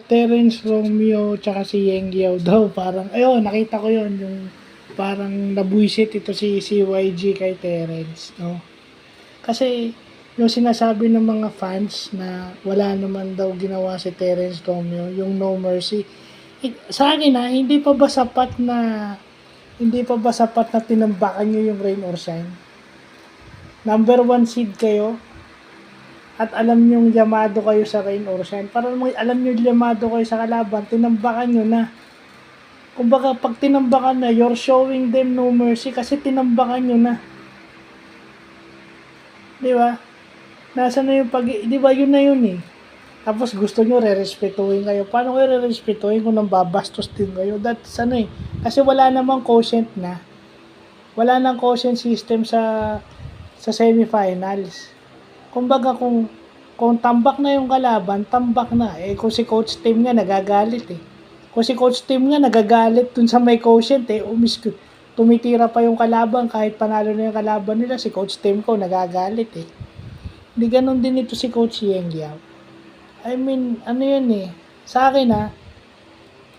Terence Romeo tsaka si Yeng Yao daw. Parang, ayun, nakita ko yon yung parang nabuisit ito si YG kay Terence, no? Kasi, yung sinasabi ng mga fans na wala naman daw ginawa si Terence Romeo, yung No Mercy. Sa akin hindi pa ba sapat na tinambakan nyo yung Rain or Shine? Number 1 seed kayo, at alam nyo yamado kayo sa Rain or Shine. Para alam nyo yamado kayo sa kalaban, tinambakan nyo na. Kumbaga, pag tinambakan na, you're showing them no mercy kasi tinambakan nyo na. Di ba? Nasa na yung di ba yun na yun eh. Tapos gusto nyo re-respetuhin kayo. Paano kayo re-respetuhin kung nambabastos din kayo? That's ano eh. Kasi wala namang quotient na. Wala nang quotient system sa semifinals. Kumbaga kung tambak na yung kalaban, tambak na. Eh kung si coach team nga nagagalit eh. Kung si coach team nga nagagalit dun sa may quotient eh, tumitira pa yung kalaban kahit panalo na yung kalaban nila, si coach team ko nagagalit eh. Hindi ganun din ito si Coach Yeng Yao. I mean, ano yun eh. Sa akin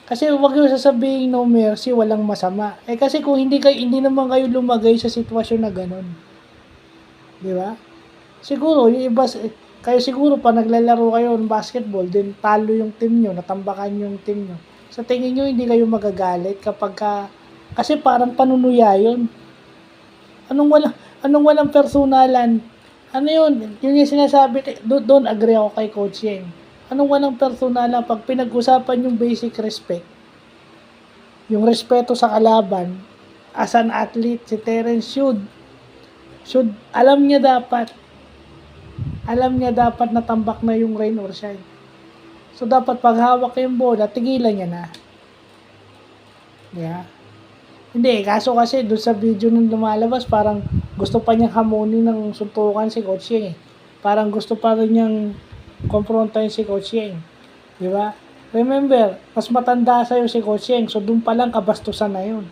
kasi wag yung sasabihin no mercy, walang masama. Eh kasi kung hindi naman kayo lumagay sa sitwasyon na ganun. Di ba? Siguro, yung iba, kayo siguro pa naglalaro kayo ng basketball, din talo yung team nyo, natambakan yung team nyo. Sa tingin nyo, hindi kayo magagalit kasi parang panunuya yun. Anong walang personalan? Ano yun? Yun yung sinasabi, doon agree ako kay Coach Yeng. Anong walang personalan? Pag pinag-usapan yung basic respect, yung respeto sa kalaban, as an athlete, si Terence should alam niya dapat natambak na yung Rain or Shine. So, dapat pag hawak yung bola, tigilan niya na. Yeah. Hindi, kaso kasi doon sa video nung lumalabas, parang gusto pa niyang hamunin ng suntukan si Coach Yeng eh. Parang gusto pa rin niyang konfrontahin si Coach Yeng. Di ba? Remember, mas matanda sa'yo si Coach Yeng, so doon pa lang kabastusan na yun.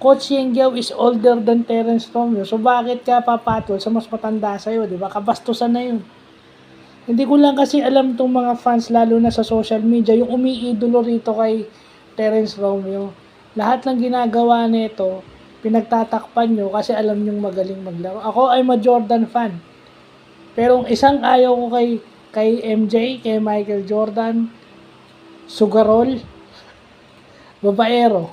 Coach Yeng Yao is older than Terence Romeo, so bakit ka papatol sa mas matanda sa'yo, di ba? Kabastusan na yun. Hindi ko lang kasi alam tong mga fans, lalo na sa social media, yung umiidolo rito kay Terence Romeo. Lahat ng ginagawa nito, pinagtatakpan nyo kasi alam nyong magaling maglaro. Ako ay Jordan fan. Pero ang isang ayaw ko kay MJ, kay Michael Jordan, Sugarol, babaero.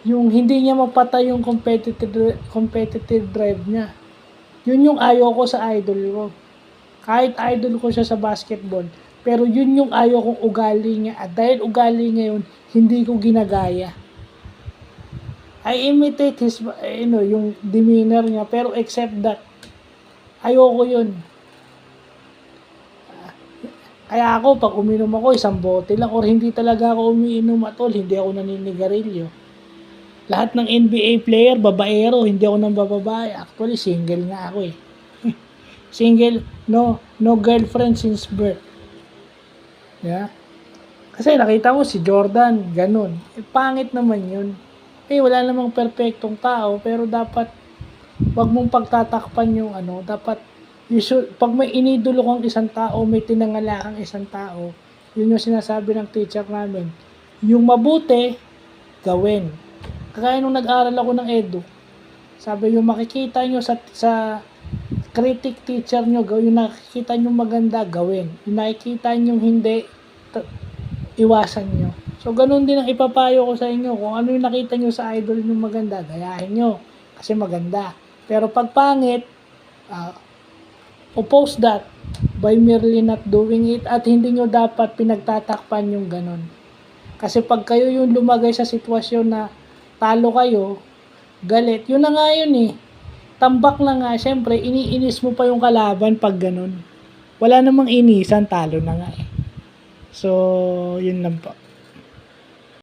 Yung hindi niya mapatay yung competitive drive niya. Yun yung ayaw ko sa idol ko. Kahit idol ko siya sa basketball, pero yun yung ayaw kong ugali niya. At dahil ugali niya yun, hindi ko ginagaya. I imitate his, yung demeanor niya, pero except that, ayoko yun. Kaya ako, pag uminom ako, isang bote lang, or hindi talaga ako umiinom at all, hindi ako naninigarilyo. Lahat ng NBA player, babaero, hindi ako nang bababae. Actually, single nga ako eh. Single, no girlfriend since birth. Yeah? Kasi nakita ko si Jordan, ganun. Eh, pangit naman yun. Eh, wala namang perfectong tao, pero dapat, wag mong pagtatakpan yung dapat, pag may inidolo kang isang tao, may tinangala kang isang tao, yun yung sinasabi ng teacher namin. Yung mabuti, gawin. Kaya nung nag-aral ako ng edu, sabi yung makikita nyo sa critic teacher nyo, yung nakikita nyo maganda, gawin. Yung nakikita nyo hindi, iwasan nyo. So, ganun din ang ipapayo ko sa inyo. Kung ano yung nakita nyo sa idol nyo maganda, gayahin nyo. Kasi maganda. Pero pag pangit, oppose that by merely not doing it, at hindi nyo dapat pinagtatakpan yung ganun. Kasi pag kayo yung lumagay sa sitwasyon na talo kayo, galit, yun na nga yun eh. Tambak na nga, syempre, iniinis mo pa yung kalaban pag ganun. Wala namang inisan, talo na nga eh. So, yun lang po.